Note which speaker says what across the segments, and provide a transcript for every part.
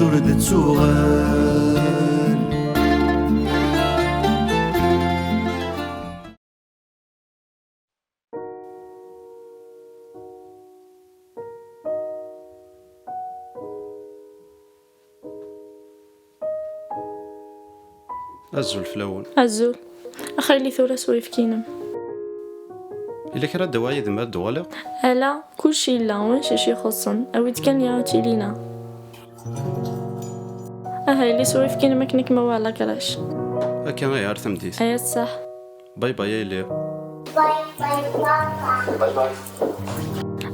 Speaker 1: تولد تسوغال.
Speaker 2: الزول فلاون
Speaker 3: الزول أخلي ثورة سويف كينم
Speaker 2: إلا كرا دوايا دمار دوالق
Speaker 3: ألا كل شي لا وانش يخصن أو كان يعطي لينا أهاي اللي سويف كينم مكنك ما وعلا كلاش
Speaker 2: هكا غير ثمديث.
Speaker 3: أيا صح.
Speaker 2: باي باي يا ليو.
Speaker 4: باي باي.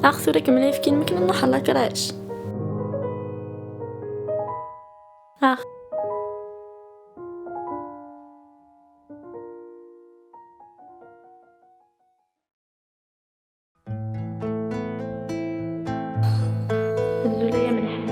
Speaker 3: أخ ثورة كمل يفكين مكن نحلا كلاش أخ الزولية مليحة.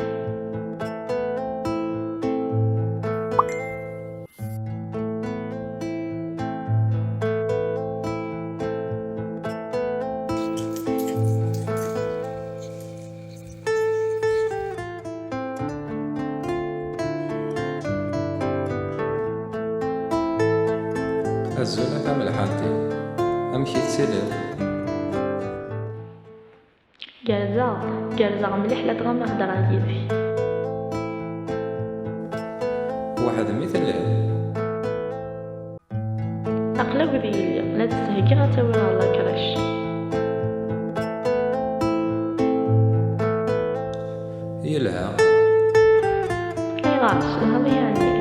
Speaker 5: الزولة كامل حالتي أمشي تسلل
Speaker 3: جالزا مليح لا تغمى هدرا ديالي
Speaker 5: واحد مثل
Speaker 3: أقلق ذي لا تستهجي غتاويها الله كلاش
Speaker 5: يلها
Speaker 3: أي غاش هذا يعني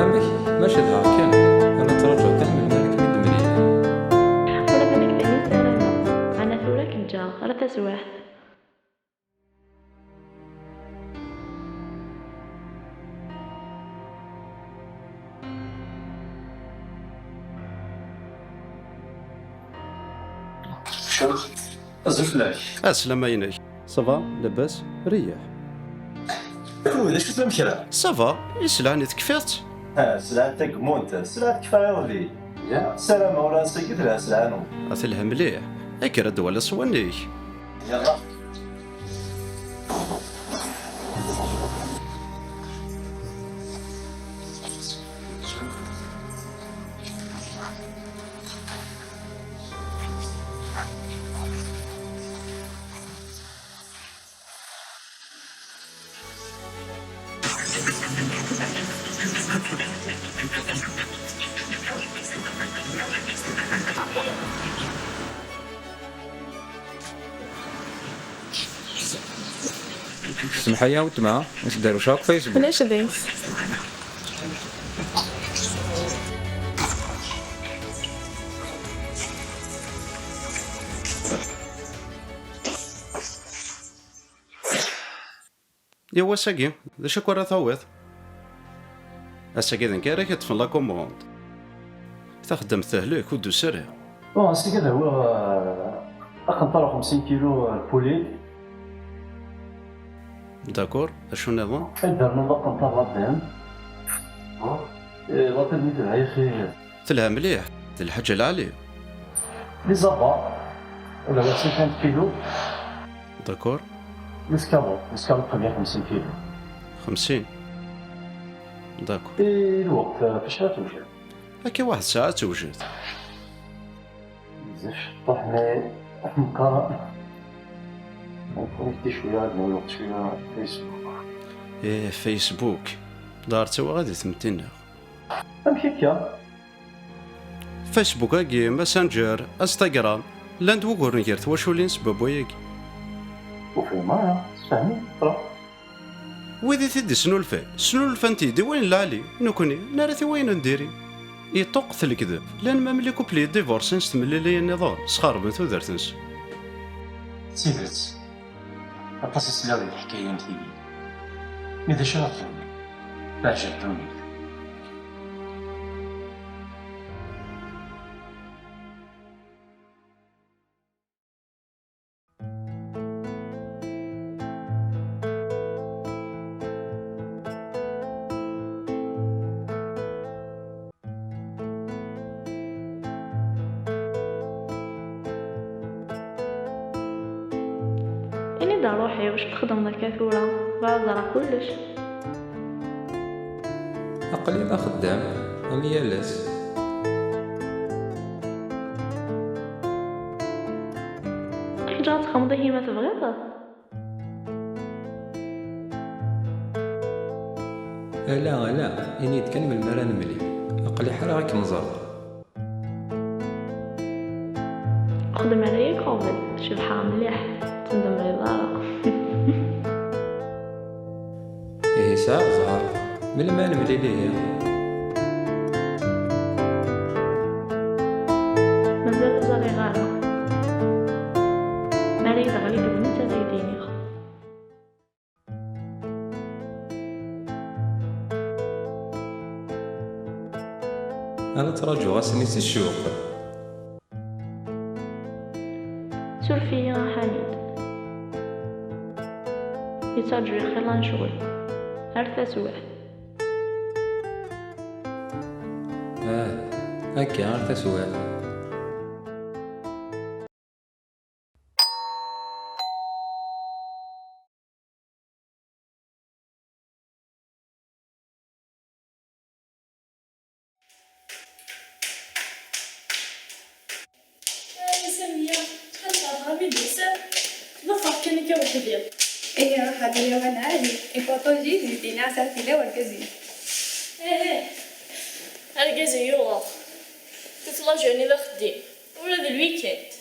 Speaker 5: أمك ماشي دها كان أنا ترجع تعمل مالك من دمرية
Speaker 3: ولا بنك ذي سلامة أنا ثورة كنجا غير تسواح
Speaker 4: شوف الزفلاك
Speaker 2: السلام عينيك. صافا لاباس ريح.
Speaker 4: ولا شو تفهم كرا
Speaker 2: صافا يسلعني تكفيت.
Speaker 4: سلعتك مونت سلعتك فايرلي يا سلام ولا سكت لها سلعانو
Speaker 2: أثلها مليح. أكرا دوالة صوانيك.
Speaker 4: يلا
Speaker 5: سمحية وتما واش داروا شاك فيسبوك
Speaker 3: بلاش ذيس
Speaker 2: يوا ساقي ذا شكو راه ثوث. الساقي ذا كارك يطفن لا كوموند. تخدم تهلك ودو سريع.
Speaker 6: بون سي كذا هو أقنطر 50 كيلو بولي
Speaker 2: داكور اشو نظام؟
Speaker 6: درنا أقنطر لابدان لابدان مثل هاي خي
Speaker 2: تلها مليح الحاجة العالية.
Speaker 6: لي زابا ولا 50 كيلو
Speaker 2: داكور
Speaker 6: لسكابو بخمية 50 كيلو
Speaker 2: 50 داكور.
Speaker 6: الوقت فاش غتوجد
Speaker 2: هكا واحد ساعة توجد.
Speaker 6: بزاف طحنا مكان نكونيكتي شوية عندنا الوقت شوية فيسبوك
Speaker 2: ايه فيسبوك دار توا غادي تمتنا.
Speaker 6: أمشي كيا
Speaker 2: فيسبوك هاكي ماسنجر انستغرام لاند وكور نيرت واشو لين سبب وياكي.
Speaker 6: وفي معايا تفهمي ترى
Speaker 2: ويدي تدي سنولفا نتيدي وين العالي نكوني نارثي وين نديري يطق الكذب لان ما مليكو بلي ديفورس نستملي لي النظام سخاربن ثودرتنس
Speaker 6: سيدت القصص اللي الحكاية نتيجي إذا شرفوني بعجبتوني
Speaker 3: إني دا روحي واش تخدم ذاك ثورة وزرع كلش.
Speaker 5: أقلي أنا خدام أمي يالاس.
Speaker 3: كي جات تخمضي هي ما تبغيض.
Speaker 5: لا إني كان من المران ملي أقلي حرا غيك نزرق.
Speaker 3: خدم عليا كوفيد شبحة مليح تندم غيظارة.
Speaker 5: إيه ساعة زهر من المال ملي ليه.
Speaker 3: مازال زاري غارة مالي دغلي بنت زيديني.
Speaker 5: أنا تراجع غاسني الشوق.
Speaker 3: سور فيا حميد يترجع خلال شغل هرث سوح.
Speaker 5: هكا عرفت سؤال.
Speaker 7: سامية تحل غامي بزاف ضفر كان كوحدي.
Speaker 8: ايه هذا اليوم انا عادي الباطوجي زيتي ناسا في الاول كزين.
Speaker 7: ايه ارقازي يوغا تتلاجعني لخدي ولا ذا الويكند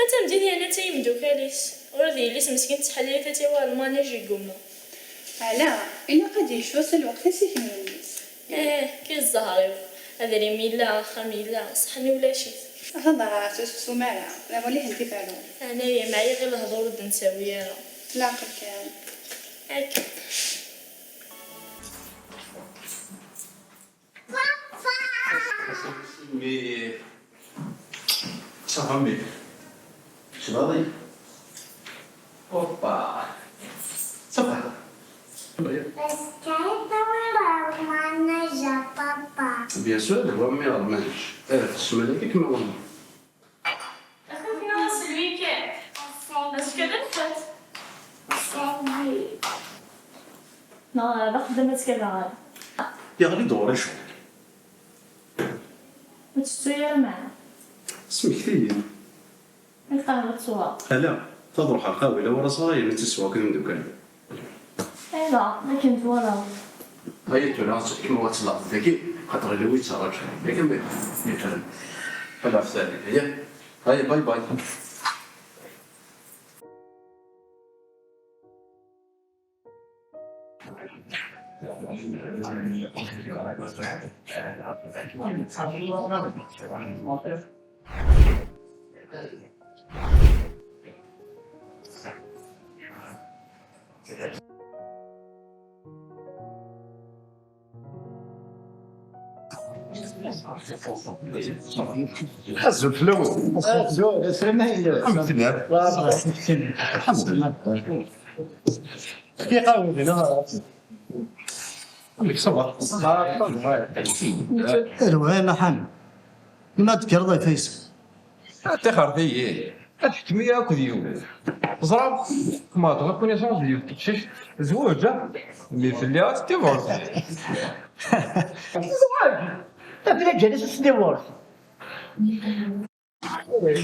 Speaker 7: انت مديني انا تايم دوكاليس ولا ذي ليس مسكين تحلي تاتي والمانيج يقوم.
Speaker 8: لا الا قد يشوص الوقت سيكون الناس.
Speaker 7: كي الزهر هذا لي ميلا خميلا صحني ولا شي.
Speaker 8: هذا سومارا لا ولي هنتي فالو.
Speaker 7: انايا معايا غير الهضور ود نساوي انا.
Speaker 8: لا قل كان.
Speaker 7: هاكا.
Speaker 2: مي صافي
Speaker 6: شبابي اوبا صافي
Speaker 2: بيان سور هو ما يرمانش تسمى لك كيما والله.
Speaker 7: اخي ناقص الويكند بس كذا نفات. لا خدمت كذا
Speaker 2: يا غادي دوري شو
Speaker 7: ما تشتري معنا
Speaker 2: سمحتي
Speaker 7: القهوة تسوى.
Speaker 2: لا تروح القهوه الا ورا صاير ما تسوى كذا دوكان.
Speaker 7: لا ما كنت ولا
Speaker 2: هاي تراس كيما واتسلاط ذكي خاطر اللي ويتسرج لكن ما يفهم فلا في ثاني هاي باي باي. حزو الفلوس
Speaker 6: زول سلمنا هي
Speaker 2: الحمد لله
Speaker 6: الحمد لله كي قاوي هنا
Speaker 2: عندك صبر
Speaker 6: الوين محمد ما تذكر ضيف فيصل
Speaker 5: تخر ذي الحكمية ياكل يوم زراب ما تغير كونيسونس ديال التكشيش زوجة اللي في اللي ديفورس.
Speaker 6: تبدا جالس ديفورس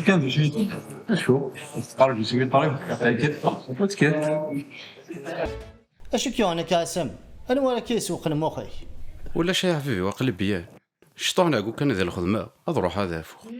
Speaker 5: كان في شيء شو قال لي سوي طريق كده
Speaker 9: اش كيون كاسم انا ولا كيسوق مخي
Speaker 2: ولا شي حبيبي وقلب بياه شطون اقول كان ذي الخدمه اضروح هذا فوق.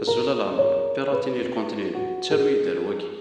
Speaker 2: الزول العمر بيراتيني الكونتينيو تروي دار واكي.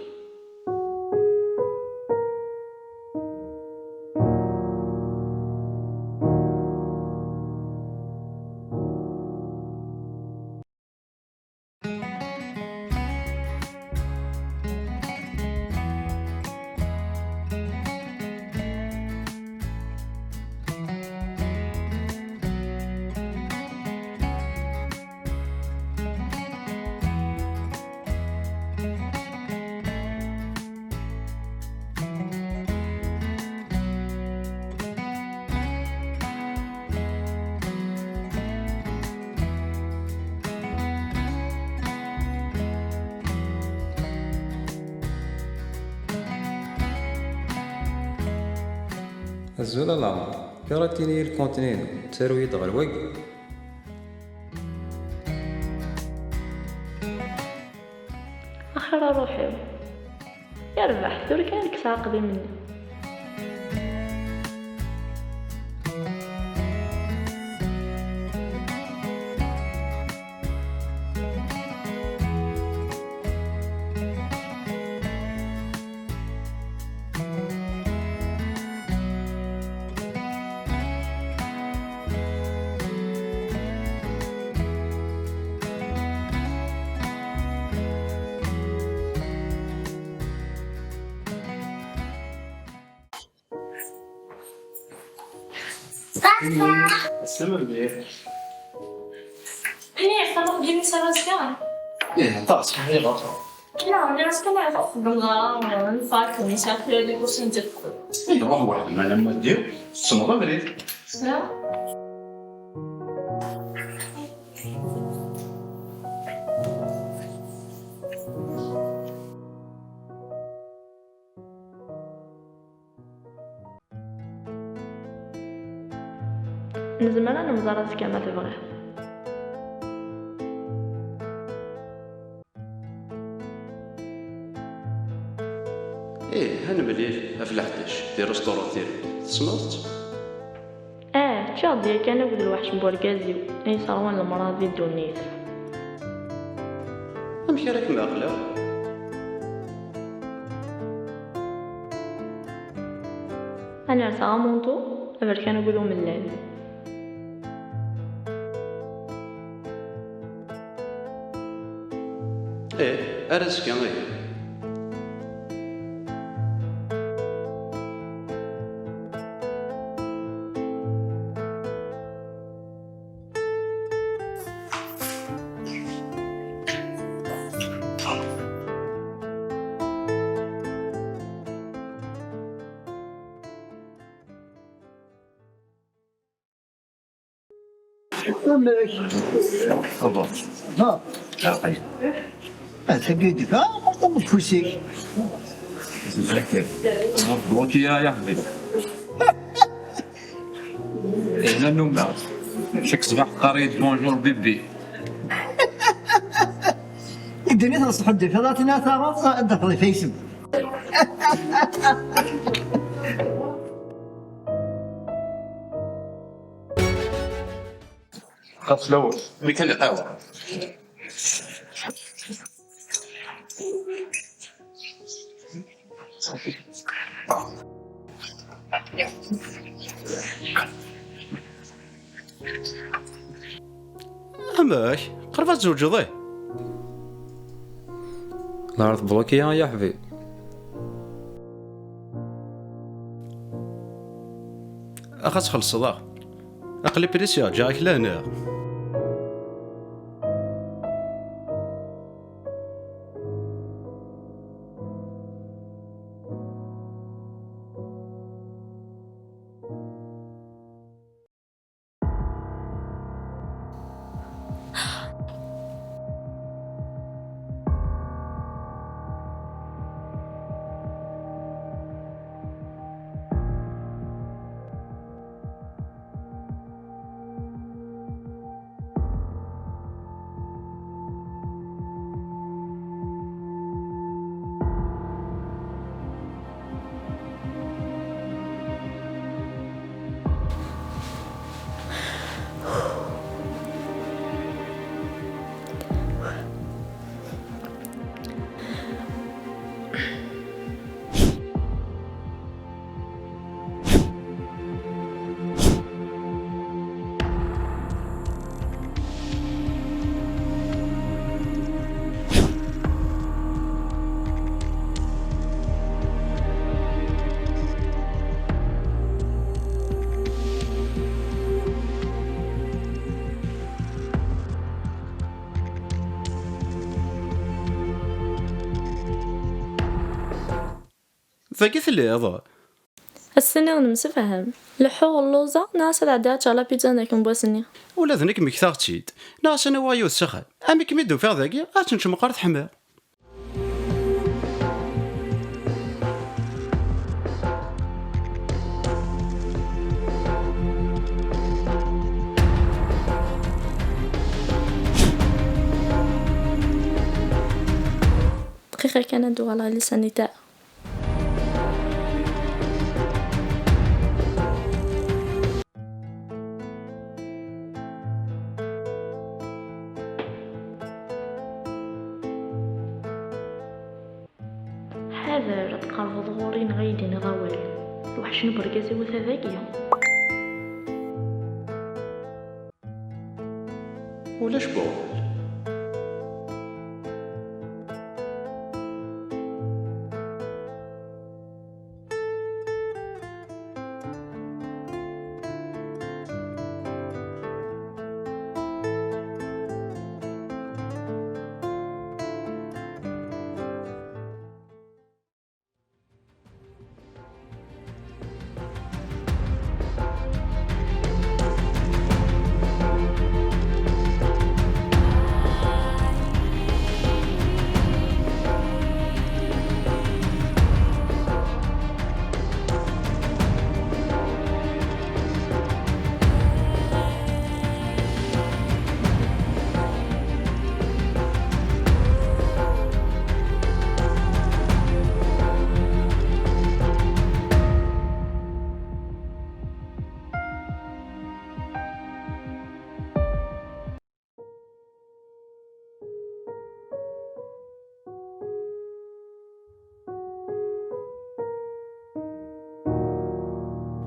Speaker 5: الزول العمر بيراتيني الكونتينينو تروي دغ الوقي.
Speaker 3: أخرى روحي يربح دور كانك ساقدي مني.
Speaker 6: السلام عليكم.
Speaker 7: إيه خلاص جيني سباسكان.
Speaker 6: إيه طاس حاجة غلط.
Speaker 7: لا الناس كلها تأخذ بالغرام الفاكهة مسافر اللي بوسين تدخل.
Speaker 6: إيه روح واحد ما لما تدير الصنوبة مريض.
Speaker 3: نزمر أنا مزاراتك كما تبغي.
Speaker 2: ايه هانا مليل في الحداش دي رستوران ديالي تسمعت.
Speaker 3: تشاط ديال كان ود الوحش بوركازيو أي صاروان المراضي الدونيس.
Speaker 2: امشي راك معقله.
Speaker 3: أنا رسا مونطو أبر كانوا يقولوا من الليل.
Speaker 2: ايه ارزك يا غير.
Speaker 9: ها تلقيتك ها مش فوسيك
Speaker 5: بلوكي يا حبيبي. هنا النوم شك صباح قريت بونجور بيبي.
Speaker 9: الدنيا تصح الدنيا فضاتنا ثارات دخل فيسم.
Speaker 5: خاص لوش
Speaker 6: ميكان القهوة.
Speaker 2: اماك قربت تزوجوا
Speaker 5: الارض بلوكي يا حبيبي.
Speaker 2: اخا تخلص ضاع اقلي بريسيا جاك لهنا. ذاك ثليض.
Speaker 3: السنة نمسفهم لحو اللوزة ناس العدات على بيتزا ناكم بوسني
Speaker 2: ولا ذنك مكثاغ تشيد ناس انا وايو السخن امي كميدو فيها ذاكي اتنشم قارث حمار.
Speaker 3: دقيقة كان ندو على لساني تاع حاذر تقرب ظهورين غيدين غوال الوحش نبرقزي وثذاقية
Speaker 2: ولاش بول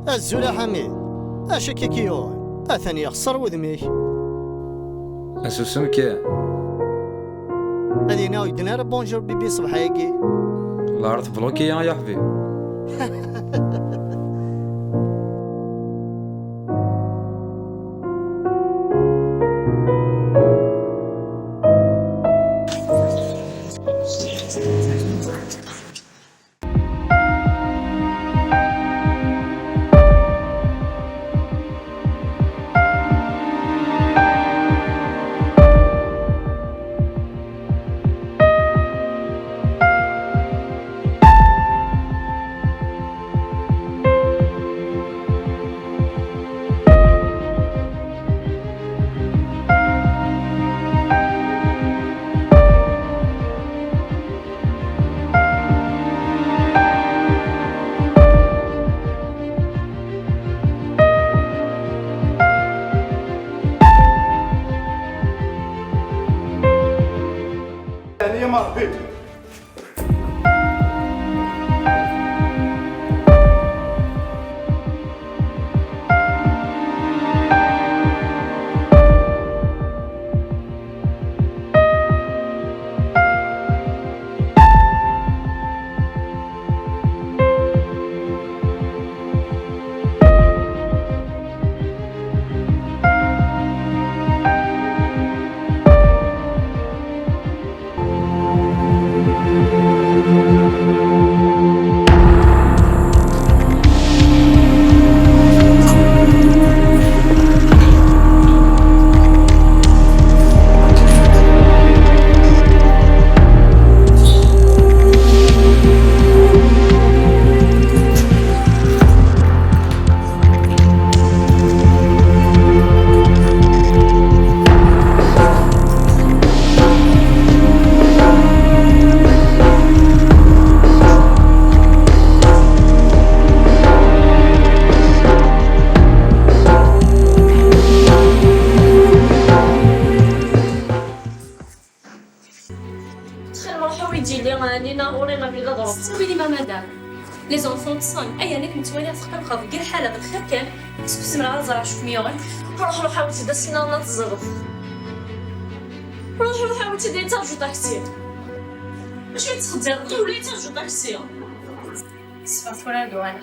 Speaker 9: الزولا حميد اشك كيون اثني يخسر وذميك
Speaker 5: اسوسم كي
Speaker 9: هذه ناوي دينار بونجور بيبي صباحيكي
Speaker 5: لا عرفت بلوكي يا حبيبي.
Speaker 1: يعني يا مرحبا.
Speaker 7: سوي ما مدام لي زونفون تصون اي انك متواليه تقرب خاف كاع حاله بالخير كان سمع على زرع شوف ميون روح حاول تدا السنه تزرف روح حاول تدير ترجو طاكسي واش تخدم ولا ترجو طاكسي صفر فلان دوان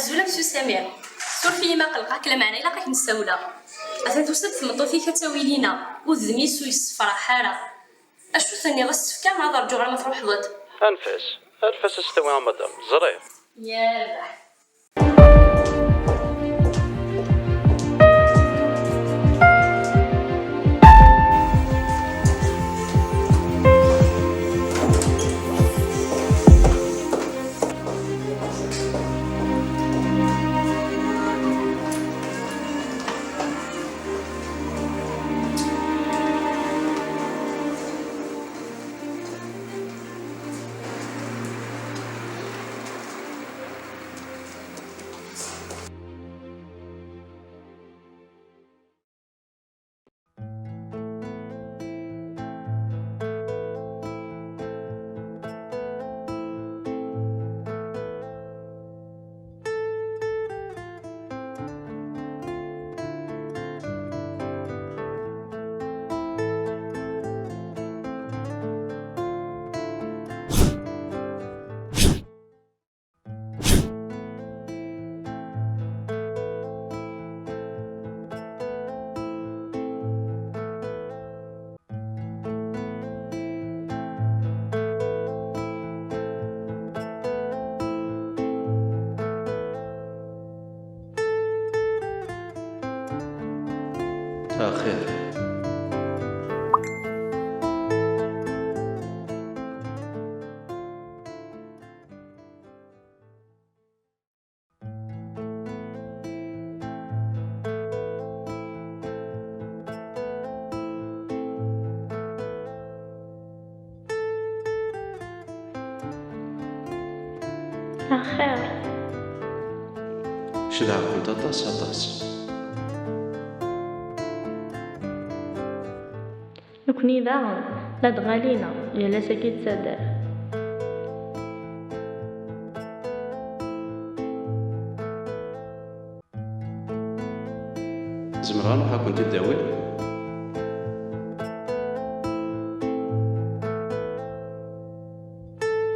Speaker 7: أزولا مسيو سمير سورفي ما قلقاك لا معنا إلا قاك نستولى أثا توصل تمطوثي كتاوي لينا وذني سويس فرحارة أشو ثاني غاس تفكا ما ضرجو غير ما تروح ضد
Speaker 2: أنفاس استوي يا مدام زرير
Speaker 7: يلا
Speaker 2: خير
Speaker 3: خير
Speaker 2: شدها كنت أطاس
Speaker 3: نكوني داغن لا دغالينا يا لا ساكيت سادر
Speaker 2: زمران وحا كنت تداوي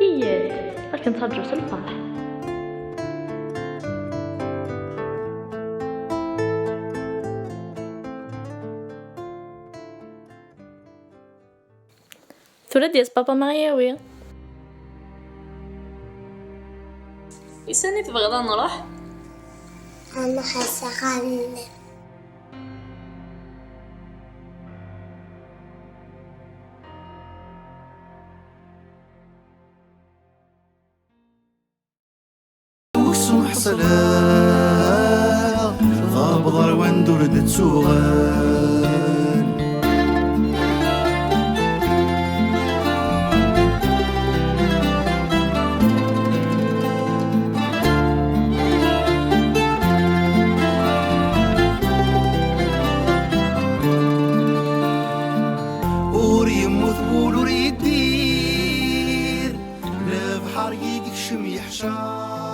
Speaker 3: إياد لكن تهجر في الفرح ثورة ديال بابا مغياوي
Speaker 7: يساني تبغيض نروح
Speaker 8: أنا حاسة غنم
Speaker 1: وسمح صلاة غاب ضروان دردت سوغان ور يدير لا بحر يكشم يحشر